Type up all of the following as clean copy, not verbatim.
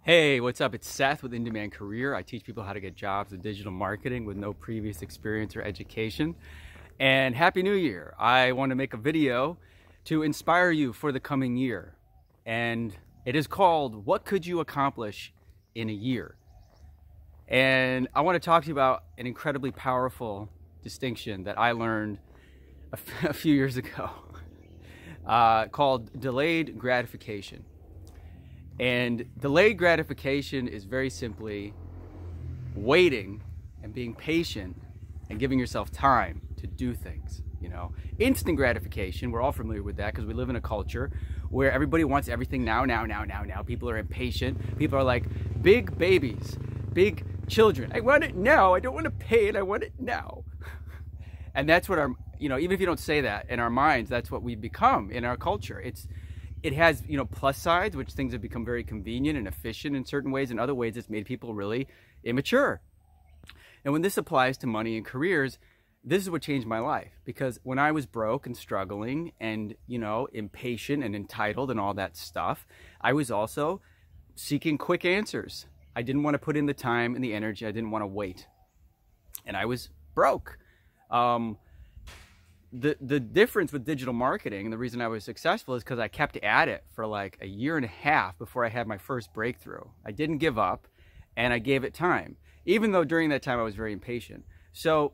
Hey, what's up? It's Seth with In-Demand Career. I teach people how to get jobs in digital marketing with no previous experience or education. And Happy New Year. I want to make a video to inspire you for the coming year. And it is called, What Could You Accomplish in a Year? And I want to talk to you about an incredibly powerful distinction that I learned a few years ago called delayed gratification. And delayed gratification is very simply waiting and being patient and giving yourself time to do things. You know, instant gratification, we're all familiar with that because we live in a culture where everybody wants everything now. People are impatient. People are like big babies, big children. I want it now. I don't want to pay it. I want it now. And that's what even if you don't say that, in our minds, that's what we've become in our culture. It has, plus sides, which things have become very convenient and efficient in certain ways. In other ways, it's made people really immature. And when this applies to money and careers, this is what changed my life. Because when I was broke and struggling and, impatient and entitled and all that stuff, I was also seeking quick answers. I didn't want to put in the time and the energy. I didn't want to wait. And I was broke. The difference with digital marketing and the reason I was successful is because I kept at it for like a year and a half before I had my first breakthrough. I didn't give up and I gave it time, even though during that time I was very impatient. So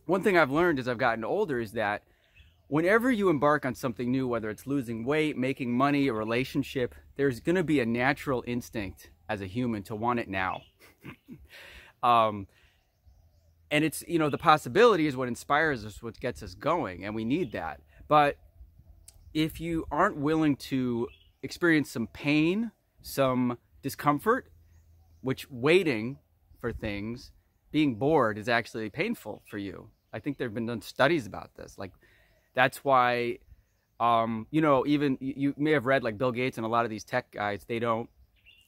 one thing I've learned as I've gotten older is that whenever you embark on something new, whether it's losing weight, making money, a relationship, there's going to be a natural instinct as a human to want it now. And it's, the possibility is what inspires us, what gets us going, and we need that. But if you aren't willing to experience some pain, some discomfort, which waiting for things, being bored is actually painful for you. I think there have been done studies about this. Like, that's why, even you may have read like Bill Gates and a lot of these tech guys, they don't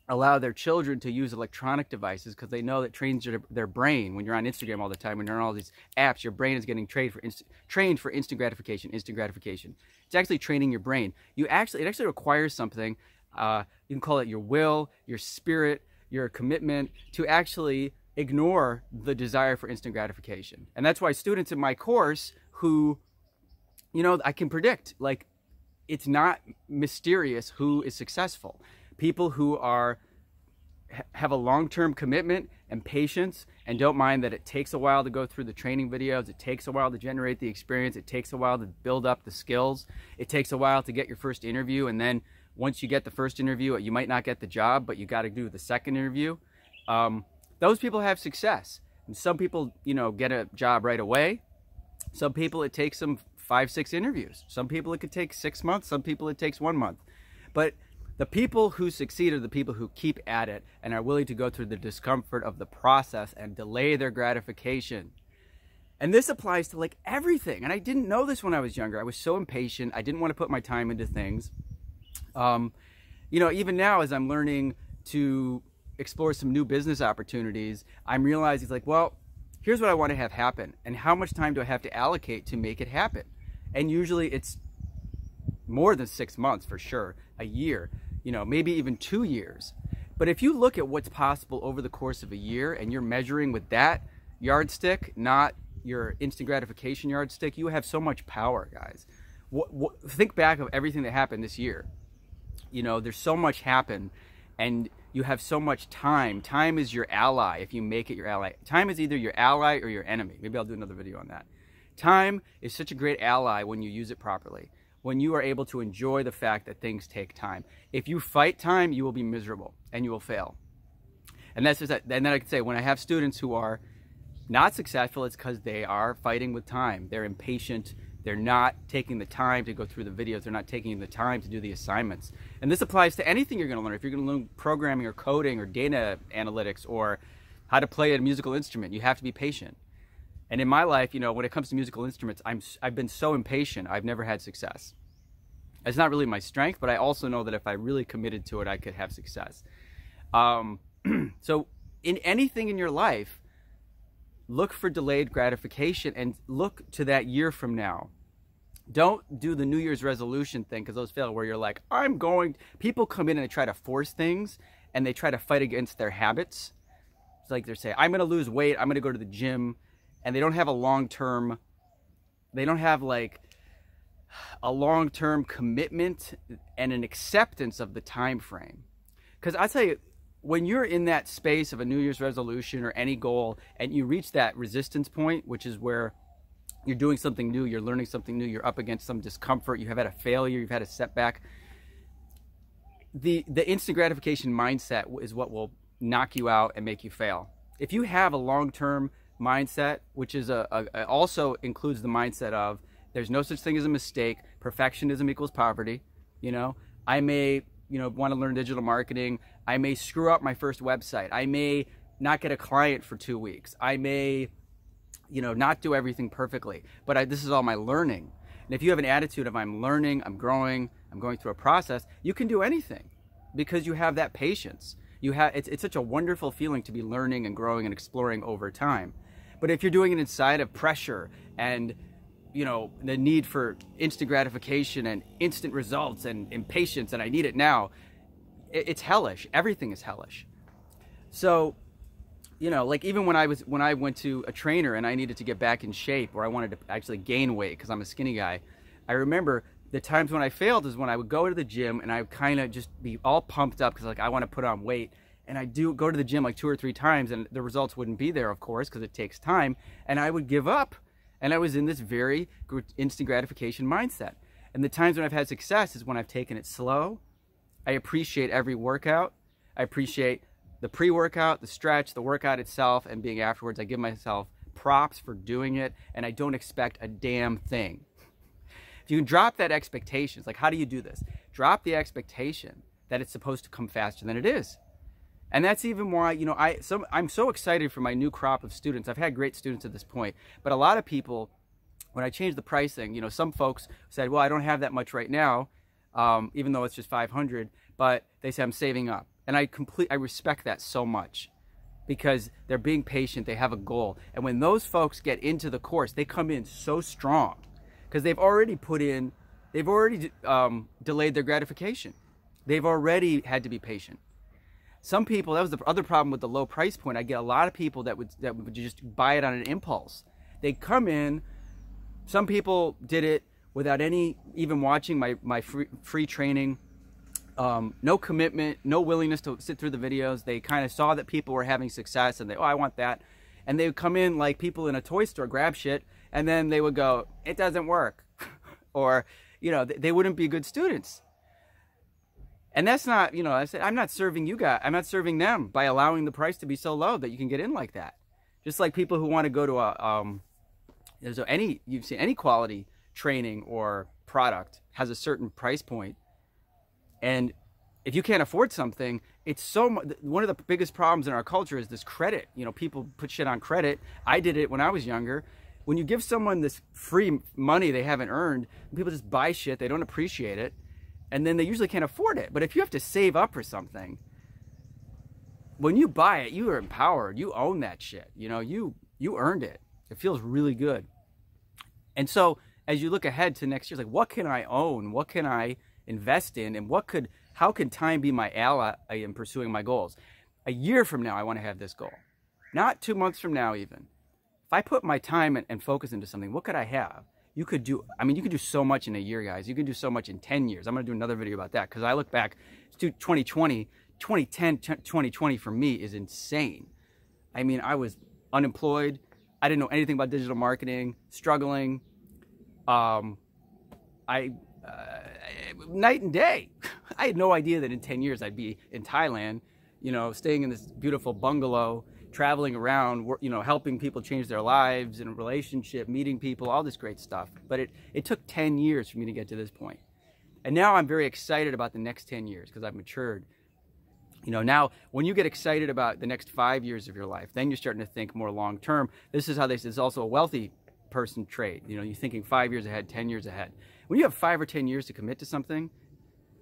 allow their children to use electronic devices because they know that trains their brain. When you're on Instagram all the time, when you're on all these apps, your brain is getting trained for instant gratification. It's actually training your brain. It actually requires something. You can call it your will, your spirit, your commitment to actually ignore the desire for instant gratification. And that's why students in my course who, I can predict, like, it's not mysterious who is successful. People who have a long-term commitment and patience and don't mind that it takes a while to go through the training videos, it takes a while to generate the experience, it takes a while to build up the skills, it takes a while to get your first interview, and then once you get the first interview, you might not get the job, but you got to do the second interview. Those people have success. And some people, get a job right away. Some people, it takes them 5-6 interviews. Some people, it could take 6 months. Some people, it takes 1 month. But the people who succeed are the people who keep at it and are willing to go through the discomfort of the process and delay their gratification. And this applies to like everything. And I didn't know this when I was younger. I was so impatient. I didn't want to put my time into things. Even now as I'm learning to explore some new business opportunities, I'm realizing like, well, here's what I want to have happen. And how much time do I have to allocate to make it happen? And usually it's more than 6 months for sure, a year, maybe even 2 years. But if you look at what's possible over the course of a year and you're measuring with that yardstick, not your instant gratification yardstick, you have so much power, guys. Think back of everything that happened this year. There's so much happened and you have so much time. Time is your ally if you make it your ally. Time is either your ally or your enemy. Maybe I'll do another video on that. Time is such a great ally when you use it properly. When you are able to enjoy the fact that things take time. If you fight time, you will be miserable and you will fail. And that's just that. And then I can say when I have students who are not successful, it's because they are fighting with time. They're impatient. They're not taking the time to go through the videos. They're not taking the time to do the assignments. And this applies to anything you're going to learn. If you're going to learn programming or coding or data analytics or how to play a musical instrument, you have to be patient. And in my life, when it comes to musical instruments, I've been so impatient, I've never had success. It's not really my strength, but I also know that if I really committed to it, I could have success. So in anything in your life, look for delayed gratification and look to that year from now. Don't do the New Year's resolution thing because those fail where you're like, people come in and they try to force things and they try to fight against their habits. It's like they're saying, I'm going to lose weight, I'm going to go to the gym, and they don't have a long-term, they don't have like a long-term commitment and an acceptance of the time frame. Because I tell you, when you're in that space of a New Year's resolution or any goal, and you reach that resistance point, which is where you're doing something new, you're learning something new, you're up against some discomfort, you have had a failure, you've had a setback, the instant gratification mindset is what will knock you out and make you fail. If you have a long-term mindset, which is also includes the mindset of there's no such thing as a mistake, perfectionism equals poverty. You know, I may, want to learn digital marketing. I may screw up my first website. I may not get a client for 2 weeks. I may, not do everything perfectly, but this is all my learning. And if you have an attitude of I'm learning, I'm growing, I'm going through a process, you can do anything because you have that patience. It's such a wonderful feeling to be learning and growing and exploring over time. But if you're doing it inside of pressure and, the need for instant gratification and instant results and impatience and I need it now, it's hellish. Everything is hellish. So, like even when I went to a trainer and I needed to get back in shape, or I wanted to actually gain weight because I'm a skinny guy, I remember the times when I failed is when I would go to the gym and I would kind of just be all pumped up because like I want to put on weight, and I do go to the gym like 2 or 3 times and the results wouldn't be there, of course, because it takes time, and I would give up. And I was in this very instant gratification mindset. And the times when I've had success is when I've taken it slow. I appreciate every workout. I appreciate the pre-workout, the stretch, the workout itself, and being afterwards. I give myself props for doing it, and I don't expect a damn thing. If you can drop that expectation, it's like, how do you do this? Drop the expectation that it's supposed to come faster than it is. And that's even why, I'm so excited for my new crop of students. I've had great students at this point, but a lot of people, when I changed the pricing, some folks said, well, I don't have that much right now, even though it's just 500, but they say I'm saving up. And I respect that so much because they're being patient, they have a goal. And when those folks get into the course, they come in so strong because they've already delayed their gratification. They've already had to be patient. Some people, that was the other problem with the low price point. I get a lot of people that would just buy it on an impulse. They come in, some people did it without even watching my free training, no commitment, no willingness to sit through the videos. They kind of saw that people were having success and I want that. And they would come in like people in a toy store, grab shit, and then they would go, it doesn't work. Or, they wouldn't be good students. And that's not, I said, I'm not serving you guys. I'm not serving them by allowing the price to be so low that you can get in like that. Just like people who want to go to you've seen any quality training or product has a certain price point. And if you can't afford something, one of the biggest problems in our culture is this credit. People put shit on credit. I did it when I was younger. When you give someone this free money they haven't earned, people just buy shit, they don't appreciate it. And then they usually can't afford it. But if you have to save up for something, when you buy it, you are empowered. You own that shit. You earned it. It feels really good. And so as you look ahead to next year, it's like, what can I own? What can I invest in? And how can time be my ally in pursuing my goals? A year from now, I want to have this goal. Not 2 months from now even. If I put my time and focus into something, what could I have? You could do so much in a year, guys. You can do so much in 10 years. I'm going to do another video about that because I look back to 2020, 2010, 2020 for me is insane. I was unemployed. I didn't know anything about digital marketing, struggling. Night and day. I had no idea that in 10 years I'd be in Thailand, staying in this beautiful bungalow, traveling around, helping people change their lives in a relationship, meeting people, all this great stuff. But it took 10 years for me to get to this point. And now I'm very excited about the next 10 years because I've matured. Now when you get excited about the next 5 years of your life, then you're starting to think more long term. This is how this is also a wealthy person trait. You're thinking 5 years ahead, 10 years ahead. When you have 5 or 10 years to commit to something,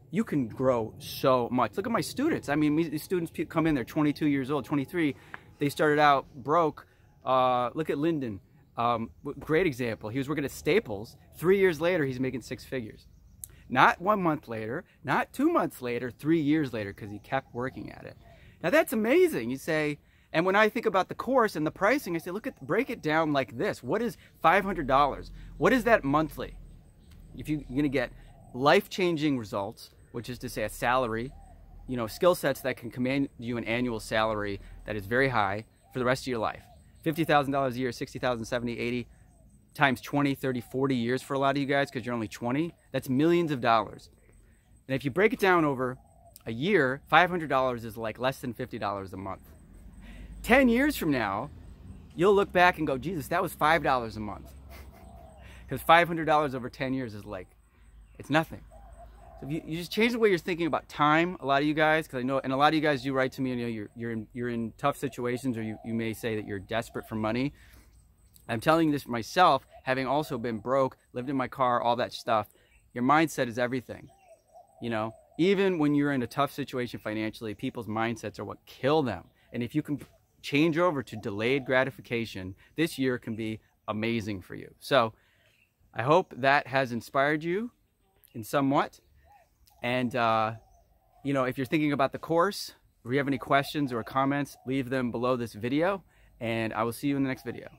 you can grow so much. Look at my students. These students come in, they're 22 years old, 23. They started out broke. Look at Lyndon. Great example. He was working at Staples. 3 years later, he's making 6 figures. Not 1 month later, not 2 months later, 3 years later, because he kept working at it. Now that's amazing. You say, and when I think about the course and the pricing, I say, break it down like this. What is $500? What is that monthly? If you're going to get life-changing results, which is to say a salary, you know, skill sets that can command you an annual salary that is very high for the rest of your life. $50,000 a year, 60,000, 70, 80, times 20, 30, 40 years for a lot of you guys because you're only 20. That's millions of dollars. And if you break it down over a year, $500 is like less than $50 a month. 10 years from now, you'll look back and go, Jesus, that was $5 a month. Because $500 over 10 years is like, it's nothing. So if you just change the way you're thinking about time, a lot of you guys, because I know, and a lot of you guys do write to me, and you know, you're in tough situations, or you may say that you're desperate for money. I'm telling you this for myself, having also been broke, lived in my car, all that stuff. Your mindset is everything. You know, even when you're in a tough situation financially, people's mindsets are what kill them. And if you can change over to delayed gratification, this year can be amazing for you. So I hope that has inspired you in somewhat. And, you know, if you're thinking about the course, if you have any questions or comments, leave them below this video, and I will see you in the next video.